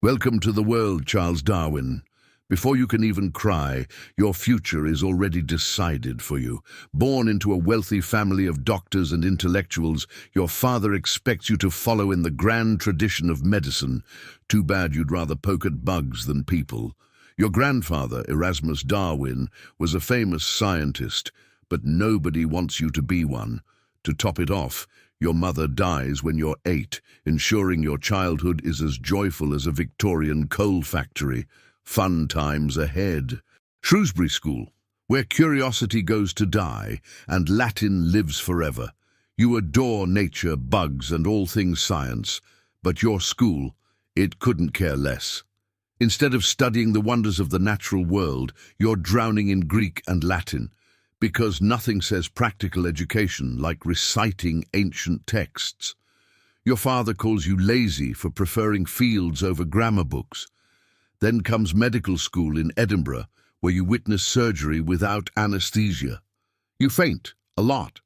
Welcome to the world, Charles Darwin. Before you can even cry, your future is already decided for you. Born into a wealthy family of doctors and intellectuals, your father expects you to follow in the grand tradition of medicine. Too bad you'd rather poke at bugs than people. Your grandfather, Erasmus Darwin, was a famous scientist, but nobody wants you to be one. To top it off, your mother dies when you're 8, ensuring your childhood is as joyful as a Victorian coal factory. Fun times ahead. Shrewsbury School, where curiosity goes to die and Latin lives forever. You adore nature, bugs, and all things science, but your school, it couldn't care less. Instead of studying the wonders of the natural world, you're drowning in Greek and Latin, because nothing says practical education like reciting ancient texts. Your father calls you lazy for preferring fields over grammar books. Then comes medical school in Edinburgh, where you witness surgery without anesthesia. You faint, a lot.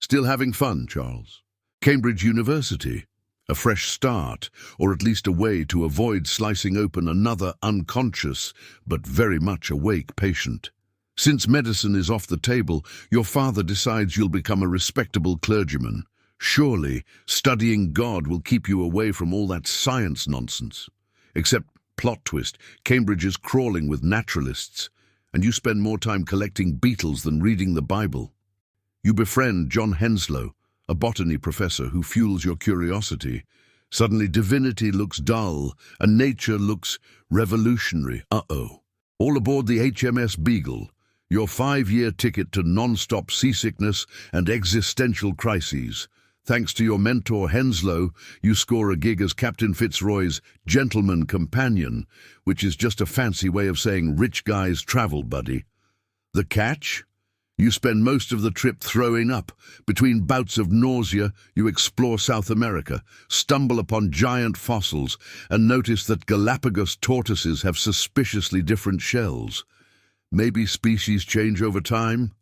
Still having fun, Charles. Cambridge University, a fresh start, or at least a way to avoid slicing open another unconscious but very much awake patient. Since medicine is off the table, your father decides you'll become a respectable clergyman. Surely, studying God will keep you away from all that science nonsense. Except, plot twist, Cambridge is crawling with naturalists, and you spend more time collecting beetles than reading the Bible. You befriend John Henslow, a botany professor who fuels your curiosity. Suddenly divinity looks dull, and nature looks revolutionary. Uh-oh. All aboard the HMS Beagle, your 5-year ticket to non-stop seasickness and existential crises. Thanks to your mentor Henslow, you score a gig as Captain Fitzroy's gentleman companion, which is just a fancy way of saying rich guy's travel buddy. The catch? You spend most of the trip throwing up. Between bouts of nausea, you explore South America, stumble upon giant fossils, and notice that Galapagos tortoises have suspiciously different shells. Maybe species change over time?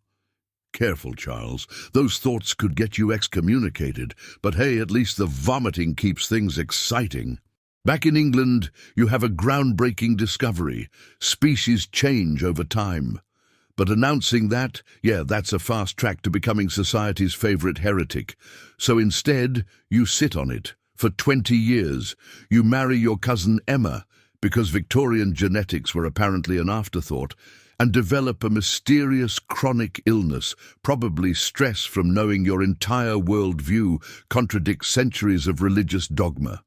Careful, Charles. Those thoughts could get you excommunicated, but hey, at least the vomiting keeps things exciting. Back in England, you have a groundbreaking discovery. Species change over time. But announcing that, that's a fast track to becoming society's favorite heretic. So instead, you sit on it. For 20 years, you marry your cousin Emma, because Victorian genetics were apparently an afterthought, and develop a mysterious chronic illness, probably stress from knowing your entire worldview contradicts centuries of religious dogma.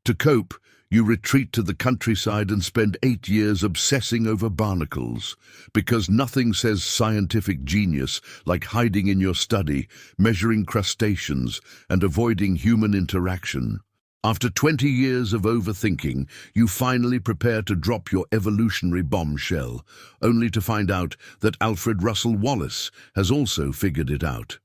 To cope, you retreat to the countryside and spend 8 years obsessing over barnacles, because nothing says scientific genius like hiding in your study, measuring crustaceans, and avoiding human interaction. After 20 years of overthinking, you finally prepare to drop your evolutionary bombshell, only to find out that Alfred Russel Wallace has also figured it out.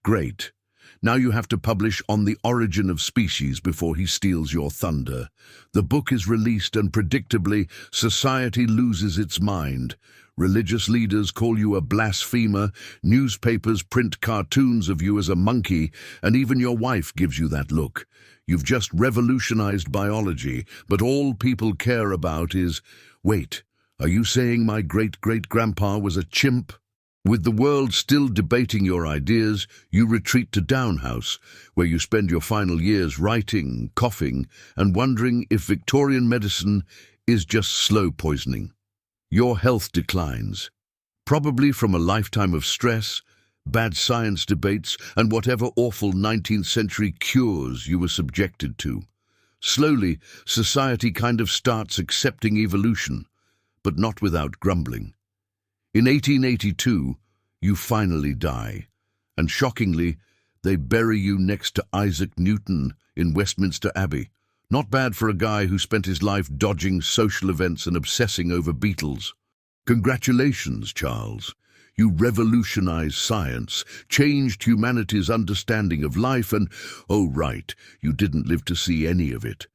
Great. Now you have to publish On the Origin of Species before he steals your thunder. The book is released and predictably, society loses its mind. Religious leaders call you a blasphemer, newspapers print cartoons of you as a monkey, and even your wife gives you that look. You've just revolutionized biology, but all people care about is, wait, are you saying my great-great-grandpa was a chimp? With the world still debating your ideas, you retreat to Downhouse, where you spend your final years writing, coughing, and wondering if Victorian medicine is just slow poisoning. Your health declines, probably from a lifetime of stress, bad science debates, and whatever awful 19th century cures you were subjected to. Slowly, society kind of starts accepting evolution, but not without grumbling. In 1882, you finally die, and shockingly, they bury you next to Isaac Newton in Westminster Abbey. Not bad for a guy who spent his life dodging social events and obsessing over beetles. Congratulations, Charles. You revolutionized science, changed humanity's understanding of life, and, oh right, you didn't live to see any of it.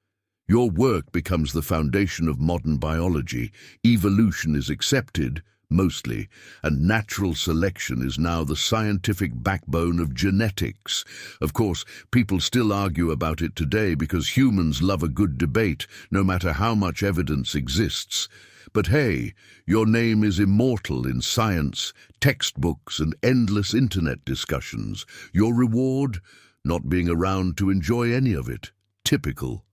Your work becomes the foundation of modern biology. Evolution is accepted, mostly, and natural selection is now the scientific backbone of genetics. Of course, people still argue about it today because humans love a good debate, no matter how much evidence exists. But hey, your name is immortal in science, textbooks, and endless internet discussions. Your reward? Not being around to enjoy any of it. Typical.